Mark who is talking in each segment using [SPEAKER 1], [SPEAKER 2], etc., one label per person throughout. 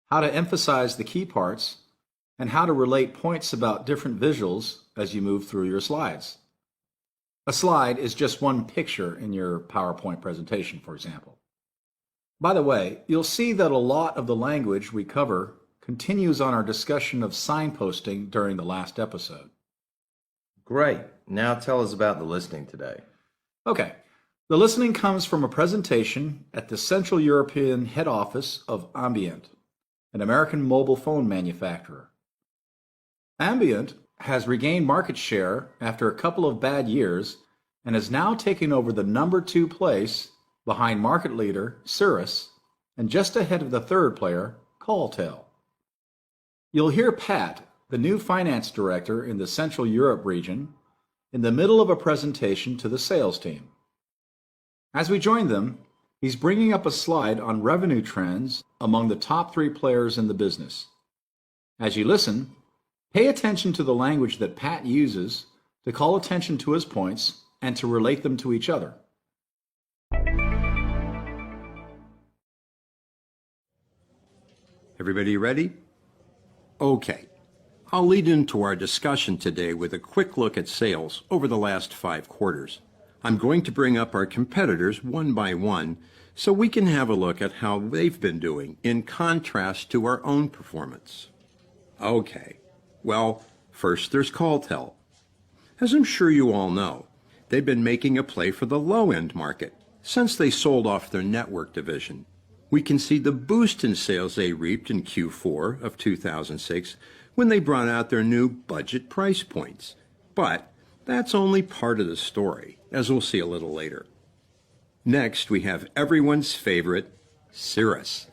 [SPEAKER 1] how to emphasize the key parts, and how to relate points about different visuals as you move through your slides. A slide is just one picture in your PowerPoint presentation, for example. By the way, you'll see that a lot of the language we cover continues on our discussion of signposting during the last episode.
[SPEAKER 2] Great. Now tell us about the listening today.
[SPEAKER 1] Okay. The listening comes from a presentation at the Central European head office of Ambient, an American mobile phone manufacturer. Ambient has regained market share after a couple of bad years and is now taking over the number 2 place behind market leader Cirrus and just ahead of the third player, Calltel. You'll hear Pat, the new finance director in the Central Europe region, in the middle of a presentation to the sales team. As we join them, he's bringing up a slide on revenue trends among the top 3 players in the business. As you listen, pay attention to the language that Pat uses to call attention to his points and to relate them to each other.
[SPEAKER 3] Everybody ready? Okay. I'll lead into our discussion today with a quick look at sales over the last 5 quarters. I'm going to bring up our competitors one by one so we can have a look at how they've been doing in contrast to our own performance. Okay. Well, first there's Calltel. As I'm sure you all know, they've been making a play for the low-end market since they sold off their network division. We can see the boost in sales they reaped in Q4 of 2006 when they brought out their new budget price points. But that's only part of the story, as we'll see a little later. Next, we have everyone's favorite, Cirrus.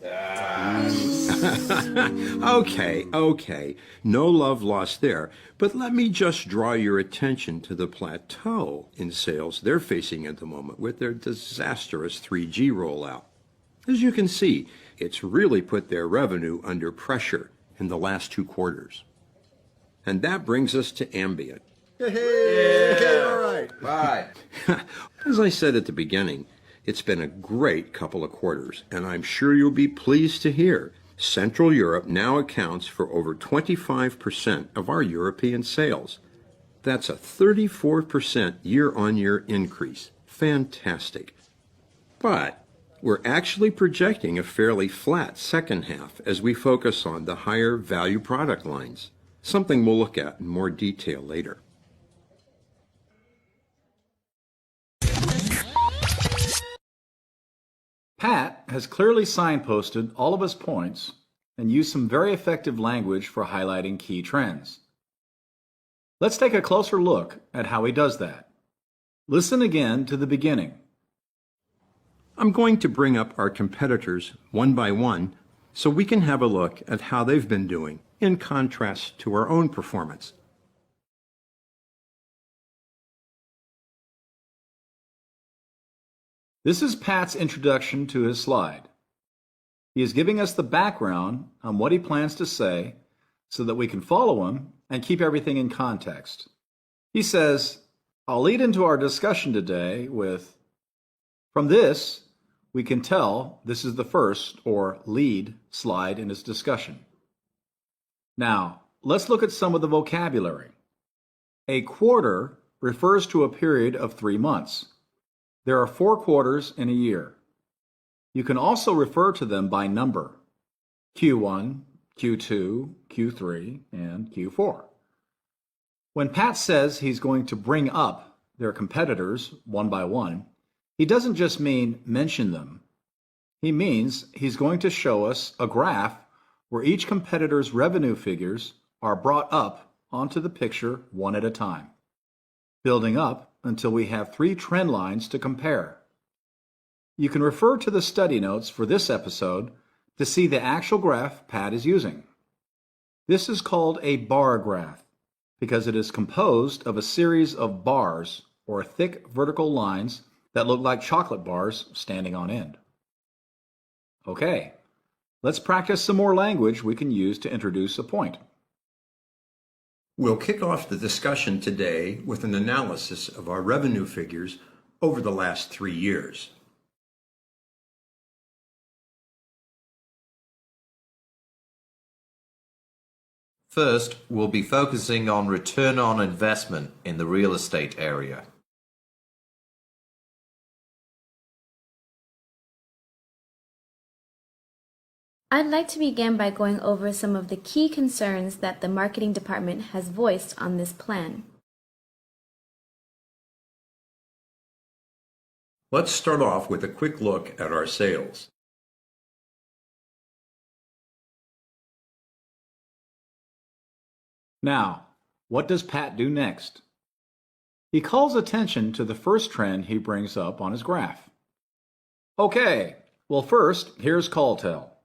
[SPEAKER 3] Okay. No love lost there. But let me just draw your attention to the plateau in sales they're facing at the moment with their disastrous 3G rollout. As you can see, it's really put their revenue under pressure in the last 2 quarters. And that brings us to Ambient.
[SPEAKER 2] All right. Bye.
[SPEAKER 3] As I said at the beginning, it's been a great couple of quarters, and I'm sure you'll be pleased to hear Central Europe now accounts for over 25% of our European sales. That's a 34% year-on-year increase. Fantastic. But we're actually projecting a fairly flat second half as we focus on the higher value product lines, something we'll look at in more detail later.
[SPEAKER 1] Pat has clearly signposted all of his points and used some very effective language for highlighting key trends. Let's take a closer look at how he does that. Listen again to the beginning.
[SPEAKER 3] I'm going to bring up our competitors one by one so we can have a look at how they've been doing in contrast to our own performance.
[SPEAKER 1] This is Pat's introduction to his slide. He is giving us the background on what he plans to say so that we can follow him and keep everything in context. He says, I'll lead into our discussion today with, from this, we can tell this is the first, or lead, slide in his discussion. Now, let's look at some of the vocabulary. A quarter refers to a period of 3 months. There are 4 quarters in a year. You can also refer to them by number: Q1, Q2, Q3, and Q4. When Pat says he's going to bring up their competitors one by one, he doesn't just mean mention them. He means he's going to show us a graph where each competitor's revenue figures are brought up onto the picture one at a time, building up until we have 3 trend lines to compare. You can refer to the study notes for this episode to see the actual graph Pat is using. This is called a bar graph because it is composed of a series of bars, or thick vertical lines that look like chocolate bars standing on end. Okay, let's practice some more language we can use to introduce a point.
[SPEAKER 3] We'll kick off the discussion today with an analysis of our revenue figures over the last 3 years.
[SPEAKER 2] First, we'll be focusing on return on investment in the real estate area.
[SPEAKER 4] I'd like to begin by going over some of the key concerns that the marketing department has voiced on this plan.
[SPEAKER 3] Let's start off with a quick look at our sales.
[SPEAKER 1] Now, what does Pat do next? He calls attention to the first trend he brings up on his graph. Okay, well first, here's call tell.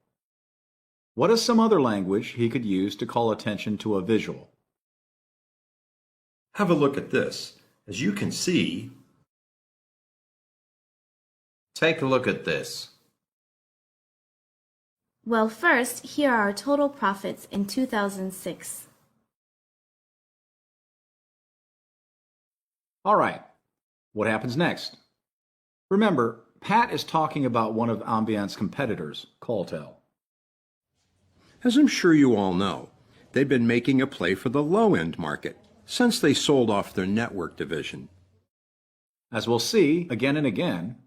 [SPEAKER 1] What is some other language he could use to call attention to a visual?
[SPEAKER 3] Have a look at this. As you can see,
[SPEAKER 2] Take a look at this.
[SPEAKER 4] Well, first, here are our total profits in 2006.
[SPEAKER 1] All right, what happens next? Remember, Pat is talking about one of Ambiant's competitors, Calltel.
[SPEAKER 3] as I'm sure you all know, they've been making a play for the low-end market since they sold off their network division.
[SPEAKER 1] As we'll see again and again,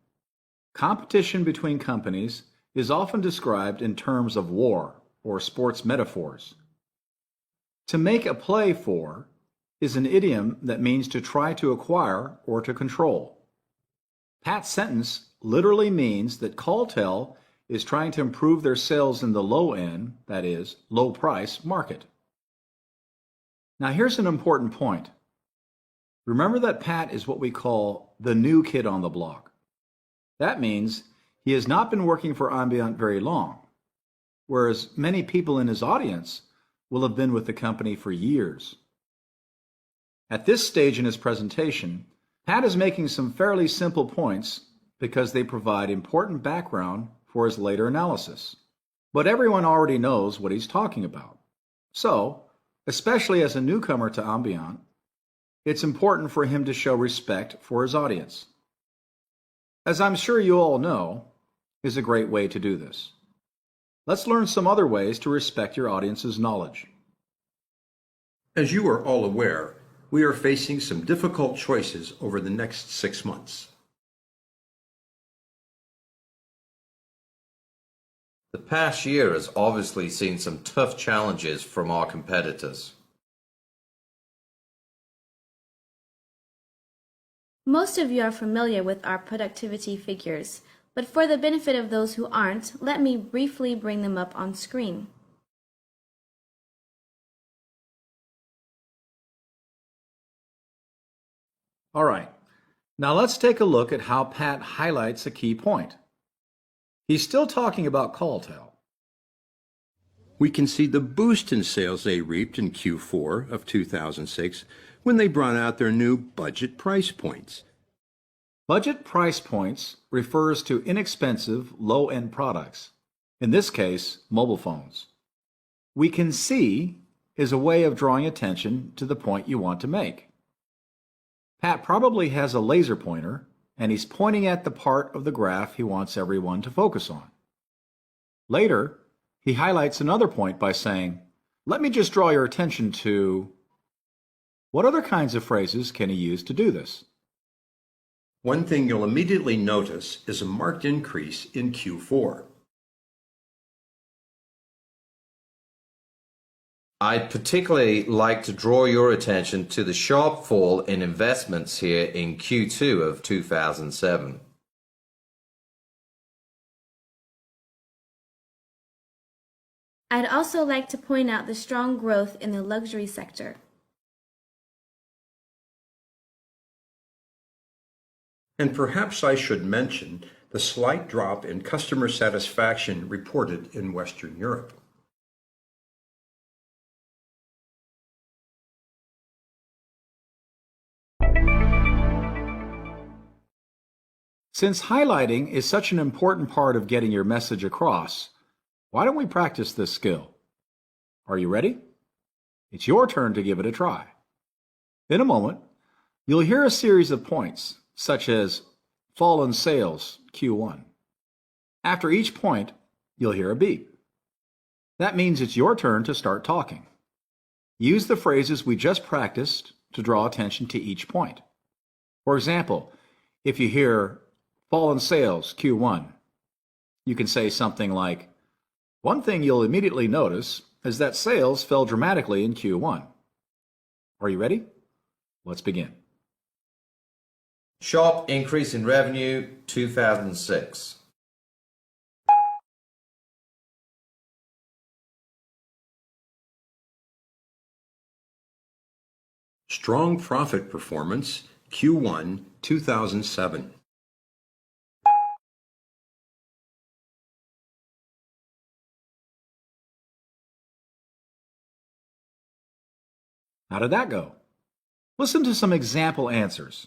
[SPEAKER 1] competition between companies is often described in terms of war or sports metaphors. To make a play for is an idiom that means to try to acquire or to control. Pat's sentence literally means that Calltel is trying to improve their sales in the low end, that is, low price market. Now here's an important point. Remember that Pat is what we call the new kid on the block. That means he has not been working for Ambiant very long, whereas many people in his audience will have been with the company for years. At this stage in his presentation, Pat is making some fairly simple points because they provide important background for his later analysis. But everyone already knows what he's talking about. So, especially as a newcomer to Ambiant, it's important for him to show respect for his audience. As I'm sure you all know, is a great way to do this. Let's learn some other ways to respect your audience's knowledge.
[SPEAKER 3] As you are all aware, we are facing some difficult choices over the next 6 months.
[SPEAKER 2] The past year has obviously seen some tough challenges from our competitors.
[SPEAKER 4] Most of you are familiar with our productivity figures, but for the benefit of those who aren't, let me briefly bring them up on screen.
[SPEAKER 1] All right, now let's take a look at how Pat highlights a key point. He's still talking about Calltel.
[SPEAKER 3] We can see the boost in sales they reaped in Q4 of 2006 when they brought out their new budget price points.
[SPEAKER 1] Budget price points refers to inexpensive, low-end products, in this case, mobile phones. We can see is a way of drawing attention to the point you want to make. Pat probably has a laser pointer, and he's pointing at the part of the graph he wants everyone to focus on. Later, he highlights another point by saying, "Let me just draw your attention to..." What other kinds of phrases can he use to do this?
[SPEAKER 3] One thing you'll immediately notice is a marked increase in Q4.
[SPEAKER 2] I'd particularly like to draw your attention to the sharp fall in investments here in Q2 of 2007.
[SPEAKER 4] I'd also like to point out the strong growth in the luxury sector.
[SPEAKER 3] And perhaps I should mention the slight drop in customer satisfaction reported in Western Europe.
[SPEAKER 1] Since highlighting is such an important part of getting your message across, why don't we practice this skill? Are you ready? It's your turn to give it a try. In a moment, you'll hear a series of points, such as fall in sales, Q1. After each point, you'll hear a beep. That means it's your turn to start talking. use the phrases we just practiced to draw attention to each point. For example, if you hear fall in sales Q1, you can say something like, one thing you'll immediately notice is that sales fell dramatically in Q1. Are you ready? Let's begin.
[SPEAKER 2] Sharp increase in revenue 2006.
[SPEAKER 3] Strong profit performance Q1 2007.
[SPEAKER 1] How did that go? Listen to some example answers.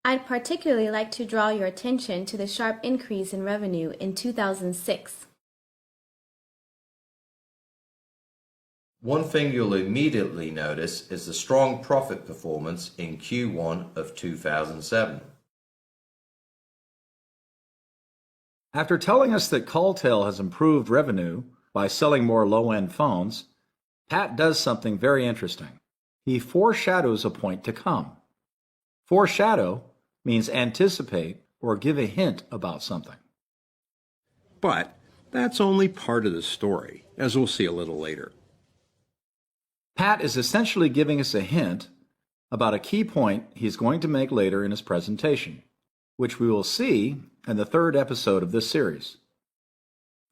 [SPEAKER 4] I'd particularly like to draw your attention to the sharp increase in revenue in 2006.
[SPEAKER 2] One thing you'll immediately notice is the strong profit performance in Q1 of 2007.
[SPEAKER 1] After telling us that Calltel has improved revenue by selling more low-end phones, Pat does something very interesting. He foreshadows a point to come. Foreshadow means anticipate or give a hint about something.
[SPEAKER 3] But that's only part of the story, as we'll see a little later.
[SPEAKER 1] Pat is essentially giving us a hint about a key point he's going to make later in his presentation, which we will see in the third episode of this series.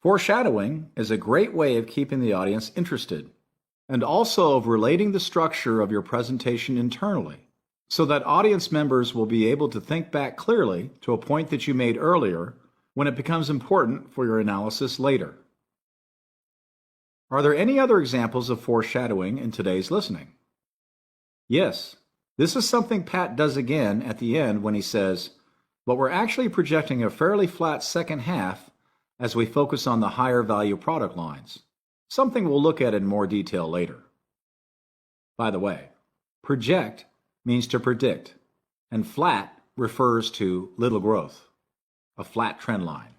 [SPEAKER 1] Foreshadowing is a great way of keeping the audience interested, and also of relating the structure of your presentation internally, so that audience members will be able to think back clearly to a point that you made earlier when it becomes important for your analysis later. Are there any other examples of foreshadowing in today's listening? Yes, this is something Pat does again at the end when he says, but we're actually projecting a fairly flat second half as we focus on the higher value product lines, something we'll look at in more detail later. By the way, project means to predict, and flat refers to little growth, a flat trend line.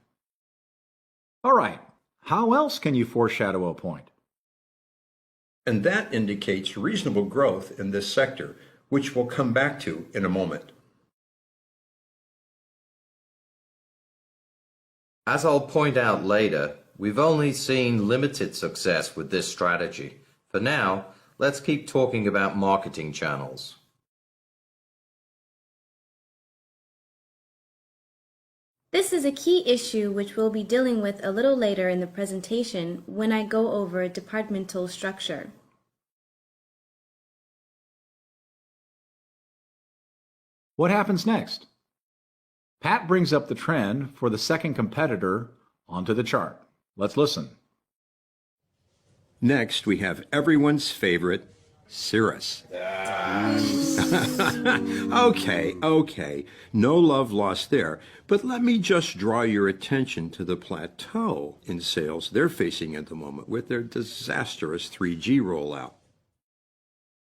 [SPEAKER 1] All right, how else can you foreshadow a point?
[SPEAKER 3] And that indicates reasonable growth in this sector, which we'll come back to in a moment.
[SPEAKER 2] As I'll point out later, we've only seen limited success with this strategy. For now, let's keep talking about marketing channels.
[SPEAKER 4] This is a key issue which we'll be dealing with a little later in the presentation when I go over departmental structure.
[SPEAKER 1] What happens next? Pat brings up the trend for the second competitor onto the chart. Let's listen.
[SPEAKER 3] Next, we have everyone's favorite, Cirrus. Okay. No love lost there. But let me just draw your attention to the plateau in sales they're facing at the moment with their disastrous 3G rollout.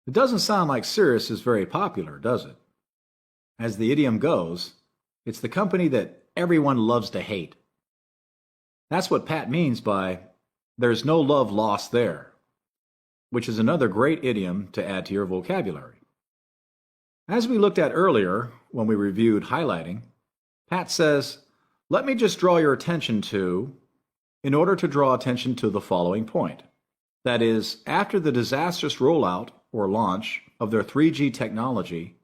[SPEAKER 1] It doesn't sound like Cirrus is very popular, does it? As the idiom goes, it's the company that everyone loves to hate. That's what Pat means by, there's no love lost there, which is another great idiom to add to your vocabulary. As we looked at earlier when we reviewed highlighting, Pat says, let me just draw your attention to, in order to draw attention to the following point. That is, after the disastrous rollout or launch of their 3G technology,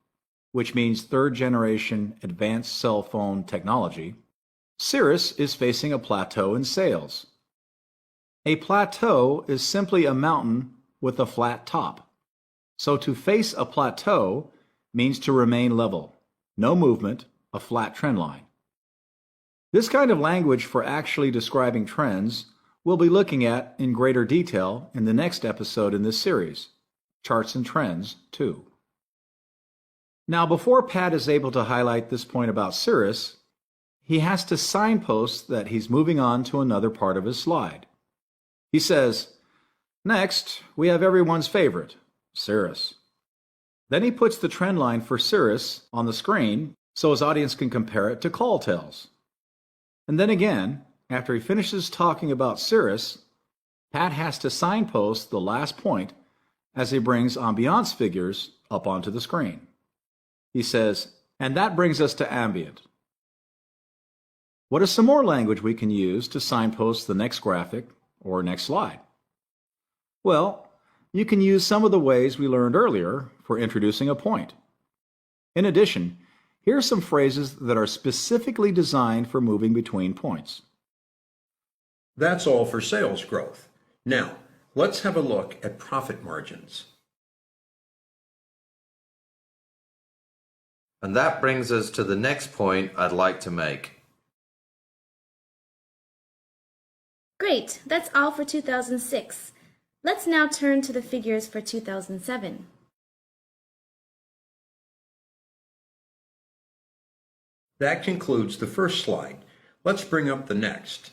[SPEAKER 1] which means third generation advanced cell phone technology, Cirrus is facing a plateau in sales. A plateau is simply a mountain with a flat top. So to face a plateau means to remain level, no movement, a flat trend line. This kind of language for actually describing trends we'll be looking at in greater detail in the next episode in this series, Charts and Trends 2. Now, before Pat is able to highlight this point about Cirrus, he has to signpost that he's moving on to another part of his slide. He says, next, we have everyone's favorite, Cirrus. Then he puts the trend line for Cirrus on the screen so his audience can compare it to Calltel's. And then again, after he finishes talking about Cirrus, Pat has to signpost the last point as he brings ambiance figures up onto the screen. He says, and that brings us to ambient. What is some more language we can use to signpost the next graphic or next slide? Well, you can use some of the ways we learned earlier for introducing a point. In addition, here are some phrases that are specifically designed for moving between points.
[SPEAKER 3] That's all for sales growth. Now, let's have a look at profit margins.
[SPEAKER 2] And that brings us to the next point I'd like to make.
[SPEAKER 4] Great, that's all for 2006. Let's now turn to the figures for 2007.
[SPEAKER 3] That concludes the first slide. Let's bring up the next.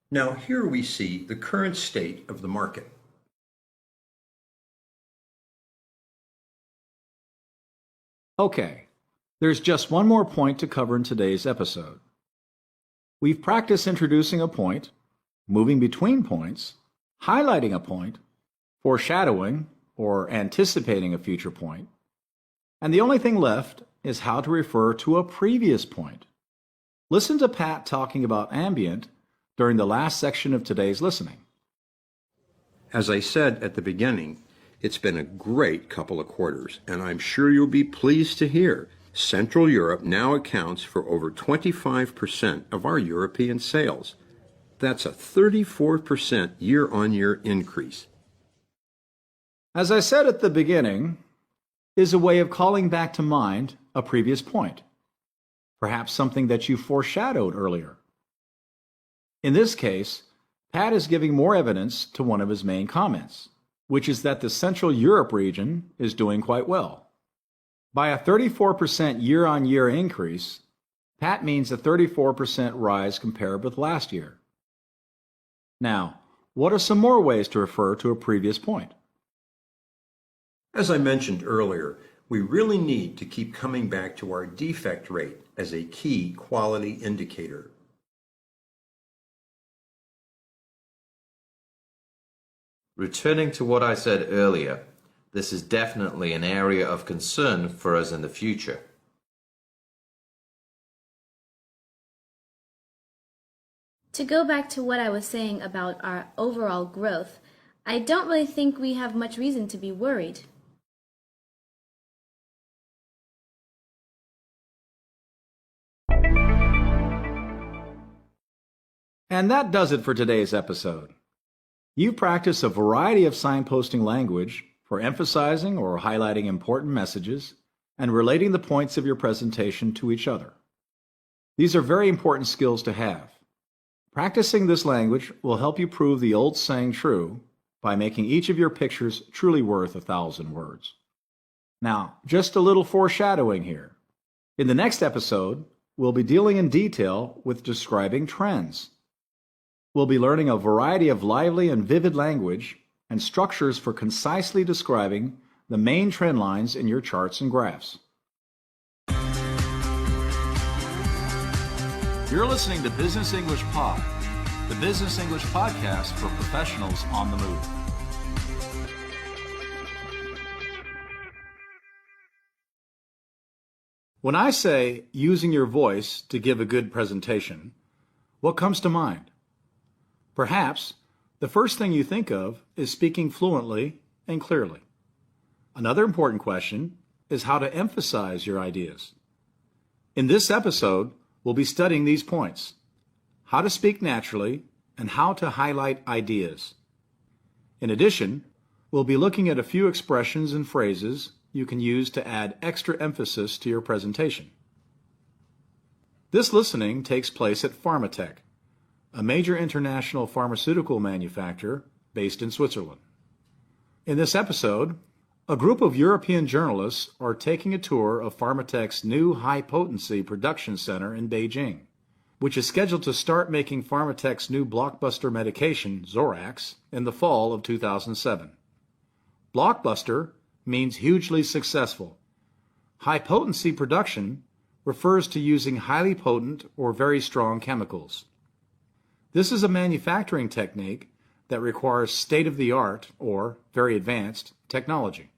[SPEAKER 3] Now here we see the current state of the market.
[SPEAKER 1] Okay, there's just one more point to cover in today's episode. We've practiced introducing a point, moving between points, highlighting a point, foreshadowing or anticipating a future point, and the only thing left is how to refer to a previous point. Listen to Pat talking about ambient during the last section of today's listening.
[SPEAKER 3] As I said at the beginning, it's been a great couple of quarters, and I'm sure you'll be pleased to hear Central Europe now accounts for over 25% of our European sales. That's a 34% year-on-year increase.
[SPEAKER 1] As I said at the beginning, is a way of calling back to mind a previous point, perhaps something that you foreshadowed earlier. In this case, Pat is giving more evidence to one of his main comments, which is that the Central Europe region is doing quite well. By a 34% year-on-year increase, Pat means a 34% rise compared with last year. Now, what are some more ways to refer to a previous point?
[SPEAKER 3] As I mentioned earlier, we really need to keep coming back to our defect rate as a key quality indicator.
[SPEAKER 2] Returning to what I said earlier, this is definitely an area of concern for us in the future.
[SPEAKER 4] To go back to what I was saying about our overall growth, I don't really think we have much reason to be worried.
[SPEAKER 1] And that does it for today's episode. You practice a variety of signposting language for emphasizing or highlighting important messages and relating the points of your presentation to each other. These are very important skills to have. Practicing this language will help you prove the old saying true by making each of your pictures truly worth 1,000 words. Now, just a little foreshadowing here. In the next episode, we'll be dealing in detail with describing trends. We'll be learning a variety of lively and vivid language and structures for concisely describing the main trend lines in your charts and graphs. You're listening to Business English Pod, the business English podcast for professionals on the move. When I say using your voice to give a good presentation, what comes to mind? Perhaps the first thing you think of is speaking fluently and clearly. Another important question is how to emphasize your ideas. In this episode, we'll be studying these points: how to speak naturally and how to highlight ideas. In addition, we'll be looking at a few expressions and phrases you can use to add extra emphasis to your presentation. This listening takes place at Pharmatech, a major international pharmaceutical manufacturer based in Switzerland. In this episode, a group of European journalists are taking a tour of Pharmatech's new high-potency production center in Beijing, which is scheduled to start making Pharmatech's new blockbuster medication, Zorax, in the fall of 2007. Blockbuster means hugely successful. High-potency production refers to using highly potent or very strong chemicals. This is a manufacturing technique that requires state-of-the-art or very advanced technology.